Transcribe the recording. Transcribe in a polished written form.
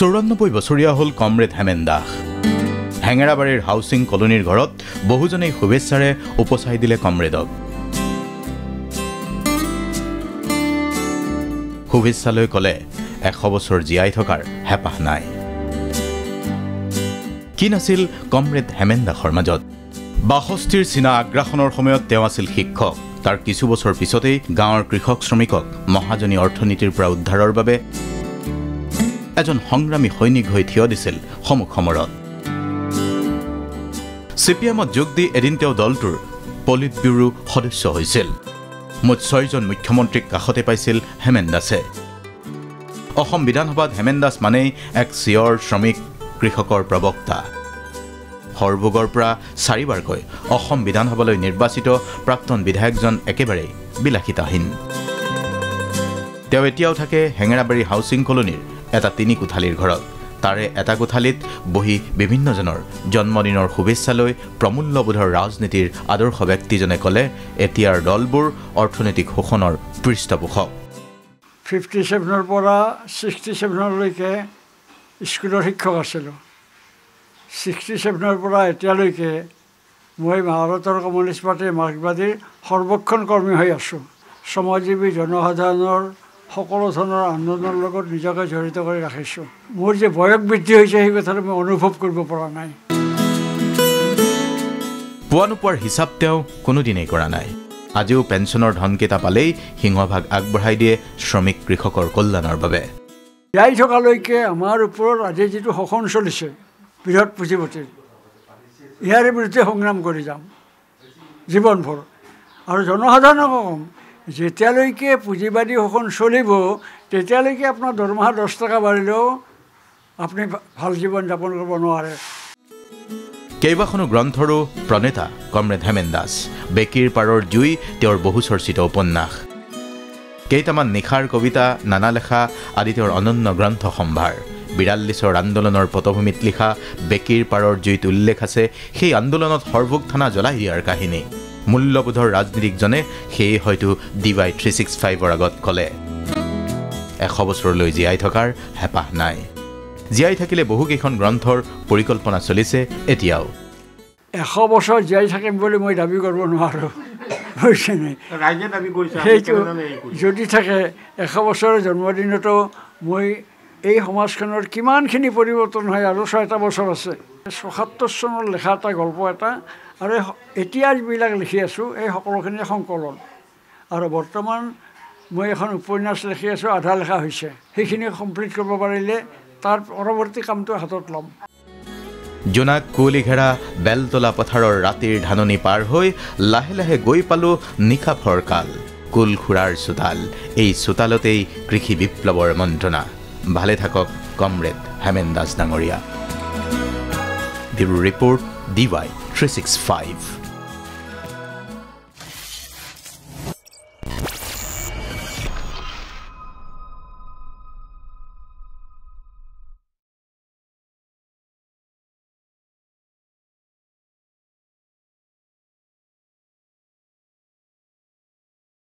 94 বছৰীয়া হ'ল comrade Hemen Das. হেঙেৰাবাৰীৰ housing কলনীৰ ঘৰত বহুজনেই শুভেচ্ছাৰে উপচাই দিলে কমৰেডক। শুভেচ্ছালৈ ক'লে 100 বছৰ জীয়াই থকাৰ হেঁপাহ নাই। কি নাছিল কমৰেড হেমেন দাসৰ মাজত? 62ৰ চীনা আগ্ৰাসনৰ সময়ত তেওঁ আছিল শিক্ষক। তাৰ কিছু বছৰ পিছতেই গাঁৱৰ কৃষক শ্ৰমিকক মহাজনী অৰ্থনীতিৰ পৰা উদ্ধাৰৰ বাবে এজন সংগ্ৰামী সৈনিক হৈ থিয় দিছিল সমুখ সমৰত। চিপিএমত যোগ দি এদিন তেওঁ দলটোৰ পলিট ব্যুৰো সদস্য হৈছিল। মুঠ 6জন মুখ্যমন্ত্ৰীক কাষতে পাইছিল হেমেন দাসে। অসম বিধানসভাত হেমেন দাস মানেই এক চিঞৰ শ্ৰমিক কৃষকৰ প্ৰবক্তা। সৰভোগৰ পৰা 4বাৰকৈ অসম বিধানসভালৈ নিৰ্বাচিত প্ৰাক্তন বিধায়কজন একেবাৰে বিলাসিতাহীন। তেওঁ এতিয়াও থাকে হেঙেৰাবাৰী হাউচিং কলনীৰ এটা 3 কোঠালীৰ ঘৰত। তাৰে এটা কোঠালীত বহি বিভিন্নজনৰ জন্মদিনৰ শুভেচ্ছা লৈ প্ৰমূল্যবোধৰ ৰাজনীতিৰ আদৰ্শ ব্যক্তিজনে ক'লে এতিয়াৰ দলবোৰ অৰ্থনৈতিক শোষণৰ পৃষ্ঠপোষক। 57ৰ পৰা 67লৈকে স্কুলৰ শিক্ষক আছিলোঁ। 67ৰ পৰা এতিয়ালৈকে মই ভাৰতৰ কমিউনিষ্ট পাৰ্টীৰ মাৰ্ক্সবাদীৰ সৰ্বক্ষণ কৰ্মী হৈ আছোঁ। শ্ৰমজীৱী জনসাধাৰণৰ সকলো ধৰণৰ আন্দোলনৰ লগত নিজকে জড়িত কৰি ৰাখিছোঁ। মোৰ যে বয়স বৃদ্ধি হৈছে সেই কথাটো মই অনুভৱ কৰিব পৰা নাই। পোৱা নোপোৱাৰ হিচাপ তেওঁ কোনোদিনেই কৰা নাই। আজিও পেঞ্চনৰ ধনকেইটা পালেই সিংহভাগ আগবঢ়াই দিয়ে শ্ৰমিক কৃষকৰ কল্যাণৰ বাবে। জীয়াই থকালৈকে আমাৰ ওপৰত আজি যিটো শোষণ চলিছে বৃহৎ পুঁজিপতিৰ, ইয়াৰে বিৰুদ্ধে সংগ্ৰাম কৰি যাম জীৱনভৰ। আৰু জনসাধাৰণক কম, যেতিয়ালৈকে পুঁজিবাদী শোষণ চলিব তেতিয়ালৈকে আপোনাৰ দৰমহা 10 টকা বাঢ়িলেও আপুনি ভাল জীৱন যাপন কৰিব নোৱাৰে। কেইবাখনো গ্ৰন্থৰো প্ৰণেতা কমৰেড হেমেন দাস। বেকীৰ পাৰৰ জুই তেওঁৰ বহু চৰ্চিত উপন্যাস। কেইটামান নিশাৰ কবিতা, নানা লেখা আদি তেওঁৰ অনন্য গ্ৰন্থ সম্ভাৰ। 42ৰ আন্দোলনৰ পটভূমিত লিখা বেকীৰ পাৰৰ জুইত উল্লেখ আছে সেই আন্দোলনত সৰভোগ থানা জ্বলাই দিয়াৰ কাহিনী। মূল্যবোধৰ ৰাজনীতিকজনে সেয়ে হয়তো DY 365ৰ আগত ক'লে 100 বছৰলৈ জীয়াই থকাৰ হেঁপাহ নাই। জীয়াই থাকিলে বহুকেইখন গ্ৰন্থৰ পৰিকল্পনা চলিছে এতিয়াও। 100 বছৰ জীয়াই থাকিম বুলি মই দাবী কৰিব নোৱাৰোঁ, বুজিছেনে? সেইটো যদি থাকে 100 বছৰৰ জন্মদিনতো মই এই সমাজখনৰ কিমানখিনি পৰিৱৰ্তন হয় আৰু 6টা বছৰ আছে। 74 চনত লেখা এটা গল্প এটা আৰু এতিয়া যিবিলাক লিখি আছোঁ এই সকলোখিনি সংকলন। আৰু বৰ্তমান মই এখন উপন্যাস লিখি আছোঁ, আধা লেখা হৈছে। সেইখিনি কমপ্লিট কৰিব পাৰিলে তাৰ পৰৱৰ্তী কামটো হাতত ল'ম। জোনাক কুঁৱলী ঘেৰা বেলতলা পথাৰৰ ৰাতিৰ ধাননি পাৰ হৈ লাহে লাহে গৈ পালোঁ নিশা ফৰকাল কুল খুৰাৰ চোতাল। এই চোতালতেই কৃষি বিপ্লৱৰ মন্ত্ৰণা। ভালে থাকক কমৰেড হেমেন দাস ডাঙৰীয়া। Bureau report DY 365।